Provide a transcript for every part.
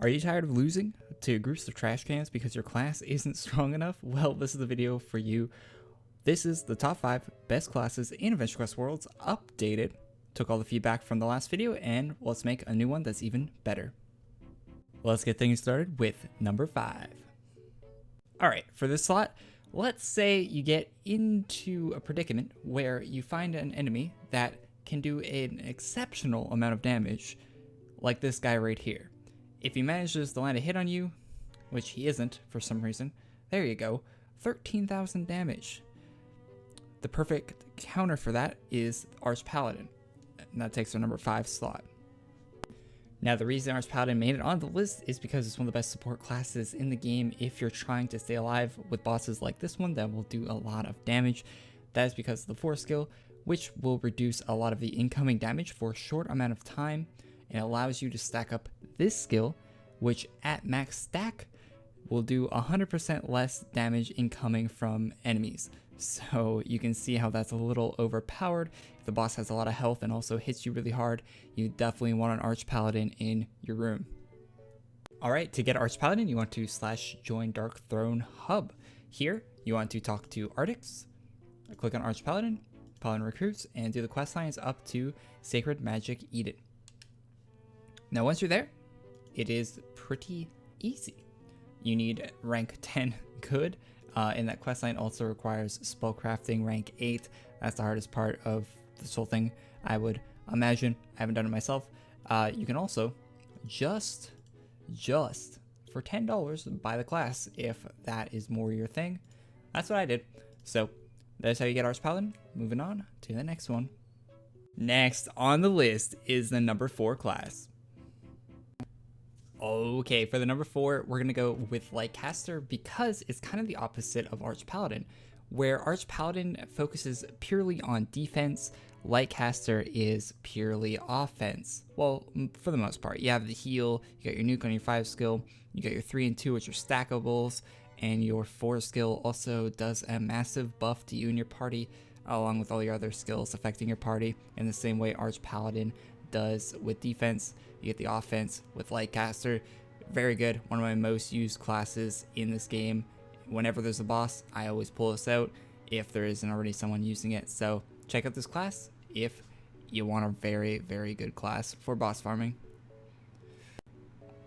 Are you tired of losing to groups of trash cans because your class isn't strong enough? Well, this is the video for you. This is the top 5 best classes in Adventure Quest Worlds updated. Took all the feedback from the last video and let's make a new one that's even better. Let's get things started with number 5. Alright, for this slot, let's say you get into a predicament where you find an enemy that can do an exceptional amount of damage, like this guy right here. If he manages to land a hit on you, which he isn't for some reason, there you go, 13,000 damage. The perfect counter for that is Arch Paladin, and that takes our number 5 slot. Now, the reason Arch Paladin made it on the list is because it's one of the best support classes in the game if you're trying to stay alive with bosses like this one that will do a lot of damage. That is because of the Force skill, which will reduce a lot of the incoming damage for a short amount of time, and allows you to stack up this skill, which at max stack will do 100% less damage incoming from enemies. So you can see how that's a little overpowered. If the boss has a lot of health and also hits you really hard, you definitely want an Arch Paladin in your room. Alright, to get Arch Paladin, you want to /join Dark Throne Hub. Here, you want to talk to Artix, click on Arch Paladin, Paladin Recruits, and do the quest lines up to Sacred Magic Eden. Now once you're there, it is pretty easy. You need rank 10 good, and that questline also requires spellcrafting rank 8. That's the hardest part of this whole thing, I would imagine. I haven't done it myself. You can also just for $10 buy the class if that is more your thing. That's what I did. So that's how you get Arch Paladin. Moving on to the next one. Next on the list is the number 4 class. Okay, for the number 4, we're going to go with Lightcaster because it's kind of the opposite of Arch Paladin, where Arch Paladin focuses purely on defense, Lightcaster is purely offense. Well, for the most part. You have the heal, you got your nuke on your 5 skill, you got your 3 and 2 which are stackables, and your 4 skill also does a massive buff to you and your party, along with all your other skills affecting your party in the same way Arch Paladin does with defense. You get the offense with Lightcaster. Very good. One of my most used classes in this game. Whenever there's a boss, I always pull this out if there isn't already someone using it. So check out this class if you want a very, very good class for boss farming.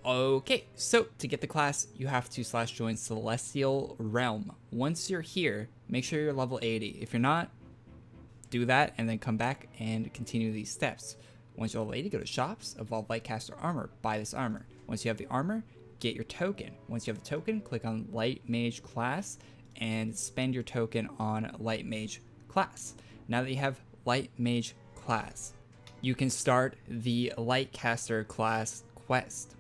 Okay, so to get the class, you have to /join Celestial Realm. Once you're here, make sure you're level 80. If you're not, do that and then come back and continue these steps. Once you're level 80, go to shops, evolve Lightcaster armor, buy this armor. Once you have the armor, get your token. Once you have the token, click on Light Mage class and spend your token on Light Mage class. Now that you have Light Mage class, you can start the Lightcaster class quest.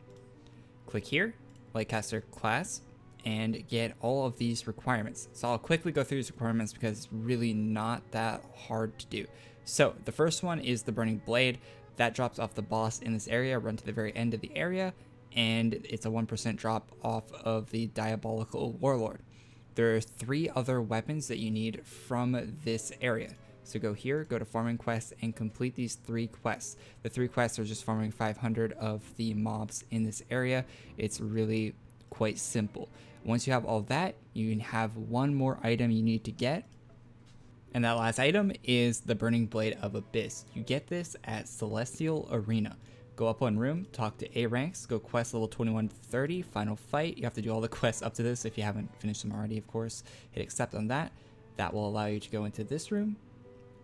Click here, Lightcaster class, and get all of these requirements. So I'll quickly go through these requirements because it's really not that hard to do. So the first one is the Burning Blade. That drops off the boss in this area. Run to the very end of the area, and it's a 1% drop off of the Diabolical Warlord. There are 3 other weapons that you need from this area. So go here, go to farming quests, and complete these 3 quests. The 3 quests are just farming 500 of the mobs in this area. It's really quite simple. Once you have all that, you can have one more item you need to get. And that last item is the Burning Blade of Abyss. You get this at Celestial Arena. Go up 1 room, talk to A ranks, go quest level 21 to 30, final fight. You have to do all the quests up to this if you haven't finished them already, of course. Hit accept on that. That will allow you to go into this room,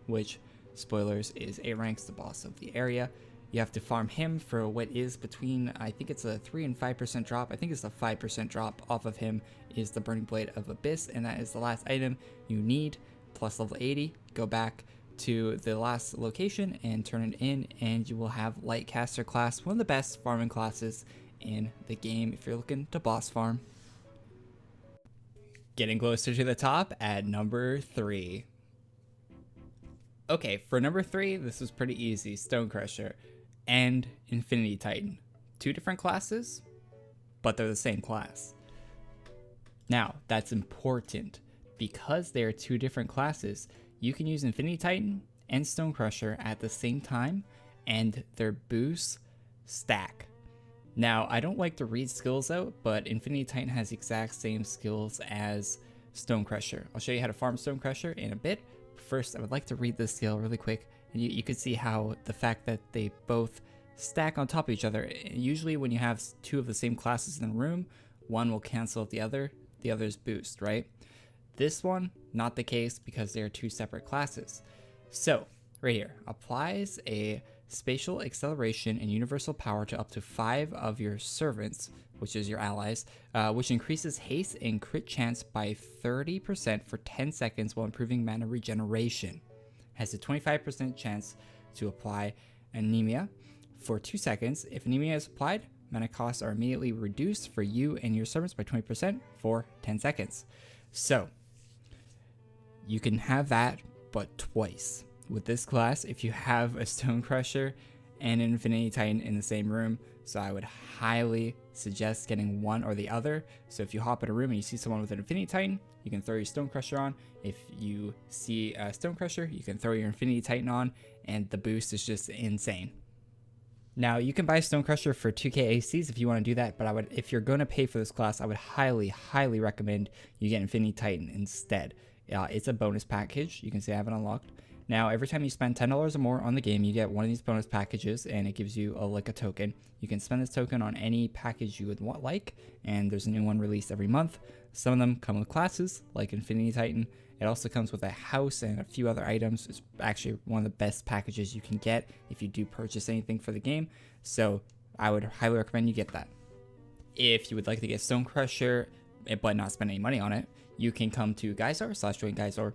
which, spoilers, is A ranks, the boss of the area. You have to farm him for what is between, I think it's a 3 and 5% drop. I think it's a 5% drop off of him is the Burning Blade of Abyss, and that is the last item you need. Plus level 80, go back to the last location and turn it in, and you will have Lightcaster class, one of the best farming classes in the game if you're looking to boss farm. Getting closer to the top at number 3. Okay, for number 3, this was pretty easy. Stonecrusher and Infiniti Titan. 2 different classes, but they're the same class. Now, that's important. Because they are 2 different classes, you can use Infiniti Titan and Stonecrusher at the same time, and their boosts stack. Now, I don't like to read skills out, but Infiniti Titan has the exact same skills as Stone Crusher. I'll show you how to farm Stone Crusher in a bit. First, I would like to read this skill really quick, and you can see how the fact that they both stack on top of each other. Usually when you have two of the same classes in the room, one will cancel out the other's boost, right? This one, not the case because they are two separate classes. So, right here, applies a spatial acceleration and universal power to up to 5 of your servants, which is your allies, which increases haste and crit chance by 30% for 10 seconds while improving mana regeneration. Has a 25% chance to apply anemia for 2 seconds. If anemia is applied, mana costs are immediately reduced for you and your servants by 20% for 10 seconds. So, you can have that, but twice. With this class, if you have a Stone Crusher and an Infiniti Titan in the same room, so I would highly suggest getting one or the other. So if you hop in a room and you see someone with an Infiniti Titan, you can throw your Stone Crusher on. If you see a Stone Crusher, you can throw your Infiniti Titan on, and the boost is just insane. Now, you can buy Stone Crusher for 2k ACs if you want to do that, but if you're going to pay for this class, I would highly recommend you get Infiniti Titan instead. It's a bonus package. You can see I have it unlocked. Now, every time you spend $10 or more on the game, you get one of these bonus packages, and it gives you a token. You can spend this token on any package you would like, and there's a new one released every month. Some of them come with classes, like Infiniti Titan. It also comes with a house and a few other items. It's actually one of the best packages you can get if you do purchase anything for the game, so I would highly recommend you get that. If you would like to get Stone Crusher, but not spend any money on it, you can come to Geyser/join Geyser.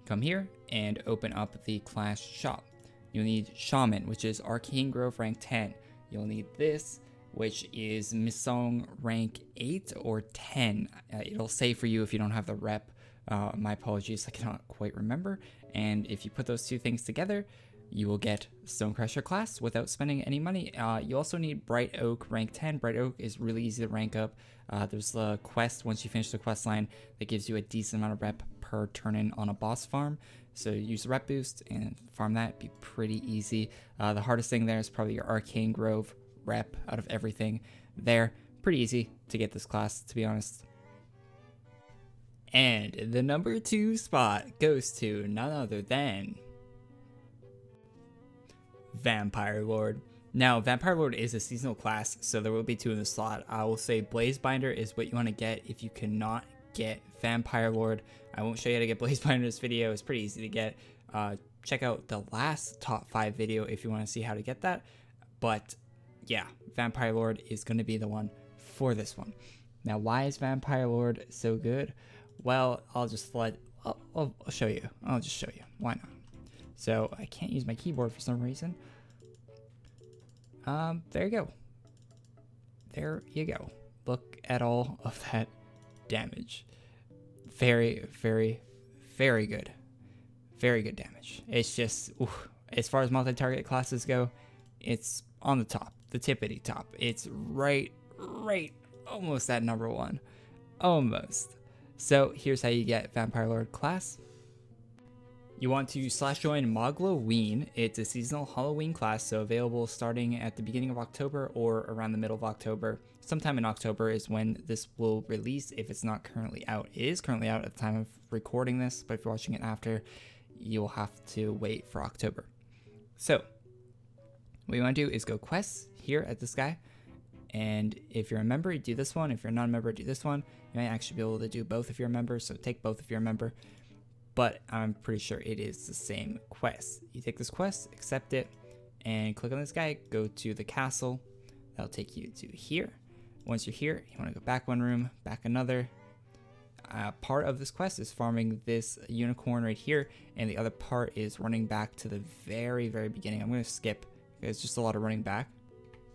Come here and open up the class shop. You'll need Shaman, which is Arcane Grove rank 10. You'll need this, which is Misong rank 8 or 10. It'll say for you if you don't have the rep. My apologies, I cannot quite remember. And if you put those two things together, you will get Stone Crusher class without spending any money. You also need Bright Oak rank 10. Bright Oak is really easy to rank up. There's the quest once you finish the quest line that gives you a decent amount of rep per turn in on a boss farm. So use the rep boost and farm that. Be pretty easy. The hardest thing there is probably your Arcane Grove rep out of everything there. Pretty easy to get this class, to be honest. And the number 2 spot goes to none other than Vampire Lord. Now, Vampire Lord is a seasonal class, so there will be 2 in the slot. I will say Blaze Binder is what you want to get if you cannot get Vampire Lord. I won't show you how to get Blaze Binder in this video. It's pretty easy to get. Check out the last top 5 video if you want to see how to get that. But yeah, Vampire Lord is going to be the one for this one. Now, why is Vampire Lord so good? Well, I'll just I'll show you. I'll just show you. Why not? So I can't use my keyboard for some reason. There you go. There you go. Look at all of that damage. Very, very, very good. Very good damage. It's just, as far as multi-target classes go, it's on the top, the tippity top. It's right, almost at number 1. Almost. So here's how you get Vampire Lord class. You want to /join Mogloween. It's a seasonal Halloween class, so available starting at the beginning of October or around the middle of October. Sometime in October is when this will release if it's not currently out. It is currently out at the time of recording this, but if you're watching it after, you'll have to wait for October. So what you want to do is go quests here at this guy, and if you're a member, you do this one. If you're not a member, do this one. You might actually be able to do both if you're a member, so take both if you're a member. But I'm pretty sure it is the same quest. You take this quest, accept it, and click on this guy, go to the castle. That'll take you to here. Once you're here, you want to go back 1 room, back another. Part of this quest is farming this unicorn right here, and the other part is running back to the very, very beginning. I'm going to skip because it's just a lot of running back.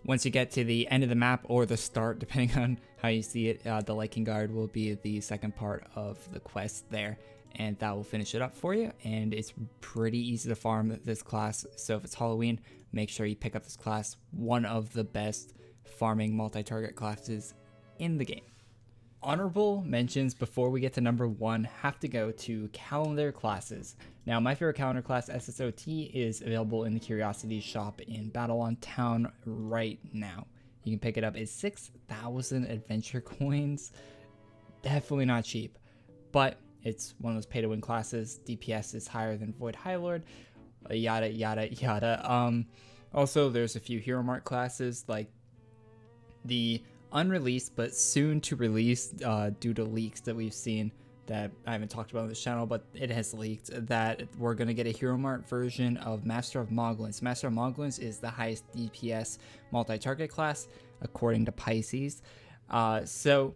Once you get to the end of the map or the start, depending on how you see it, the Lichen Guard will be the second part of the quest there. And that will finish it up for you, and it's pretty easy to farm this class. So if it's Halloween, make sure you pick up this class. One of the best farming multi-target classes in the game. Honorable mentions before we get to number 1 have to go to calendar classes. Now, my favorite calendar class, SSOT, is available in the Curiosity shop in Battle on Town right now. You can pick it up. It's 6,000 adventure coins. Definitely not cheap, but it's one of those pay-to-win classes. DPS is higher than Void High Lord, yada yada yada. Also, there's a few Hero Mart classes, like the unreleased but soon to release due to leaks that we've seen that I haven't talked about on this channel, but it has leaked that we're going to get a Hero Mart version of Master of Moglins. Master of Moglins is the highest DPS multi-target class according to Pisces. So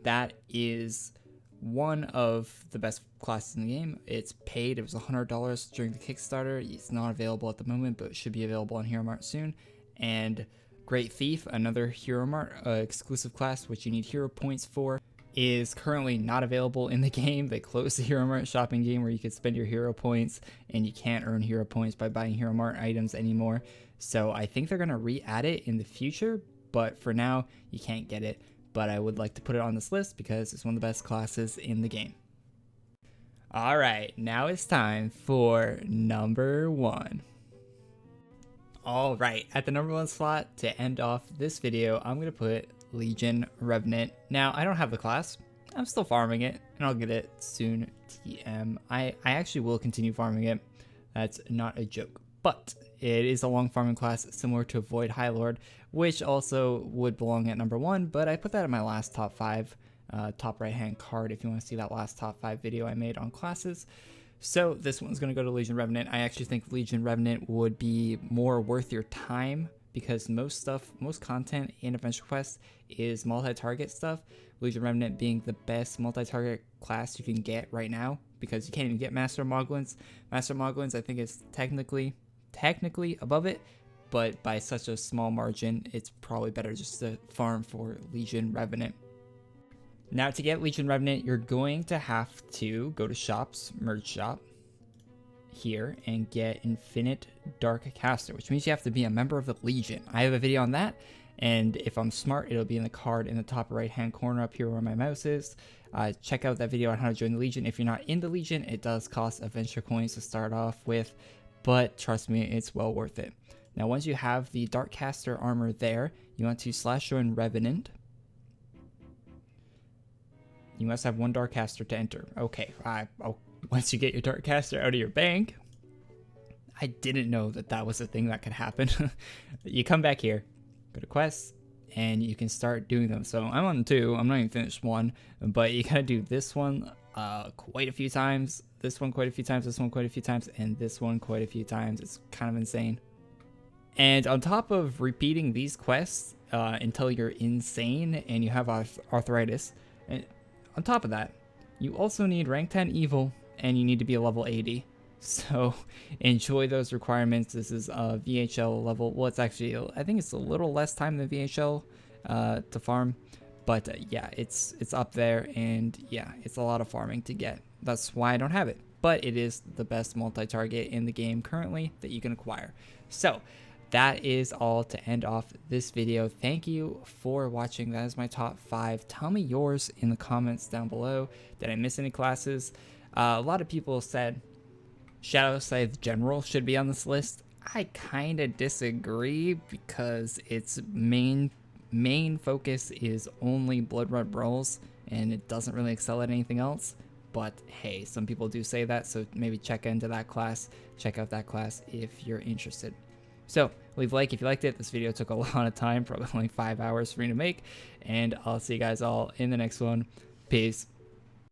that is one of the best classes in the game. It's paid. It was $100 during the Kickstarter. It's not available at the moment, but it should be available on Hero Mart soon. And Great Thief, another Hero Mart exclusive class, which you need hero points for, is currently not available in the game. They closed the Hero Mart shopping game where you could spend your hero points, and you can't earn hero points by buying Hero Mart items anymore. So I think they're going to re-add it in the future, but for now, you can't get it. But I would like to put it on this list because it's one of the best classes in the game. Alright, now it's time for number 1. Alright, at the number 1 slot to end off this video, I'm going to put Legion Revenant. Now, I don't have the class. I'm still farming it, and I'll get it soon. TM. I actually will continue farming it. That's not a joke. But it is a long farming class similar to Void High Lord, which also would belong at number 1, but I put that in my last top 5, top right hand card if you want to see that last top 5 video I made on classes. So this one's going to go to Legion Revenant. I actually think Legion Revenant would be more worth your time because most content in Adventure Quest is multi-target stuff. Legion Revenant being the best multi-target class you can get right now because you can't even get Master Moglins. Master Moglins I think is technically above it, but by such a small margin, it's probably better just to farm for Legion Revenant. Now to get Legion Revenant, you're going to have to go to shops, merge shop here, and get Infinite Dark Caster, which means you have to be a member of the Legion. I have a video on that, and if I'm smart, it'll be in the card in the top right hand corner up here where my mouse is. Check out that video on how to join the Legion. If you're not in the Legion, it does cost adventure coins to start off with, but trust me, it's well worth it. Now once you have the Dark Caster armor there, you want to /join Revenant. You must have 1 Dark Caster to enter. Okay, once you get your Dark Caster out of your bank, I didn't know that was a thing that could happen. You come back here, go to quests, and you can start doing them. So I'm on 2, I'm not even finished 1, but you gotta do this one quite a few times, this one quite a few times, this one quite a few times, and this one quite a few times. It's kind of insane. And on top of repeating these quests until you're insane and you have arthritis, and on top of that, you also need rank 10 evil and you need to be a level 80. So enjoy those requirements. This is a VHL level. Well, it's actually, I think it's a little less time than VHL to farm. But yeah, it's up there, and yeah, it's a lot of farming to get. That's why I don't have it. But it is the best multi-target in the game currently that you can acquire. So that is all to end off this video. Thank you for watching. That is my top 5. Tell me yours in the comments down below. Did I miss any classes? A lot of people said Shadow Scythe General should be on this list. I kind of disagree because its main focus is only Blood Red Brawls and it doesn't really excel at anything else. But hey, some people do say that, so maybe check into that class. Check out that class if you're interested. So leave a like if you liked it. This video took a lot of time, probably only 5 hours for me to make, and I'll see you guys all in the next one. Peace.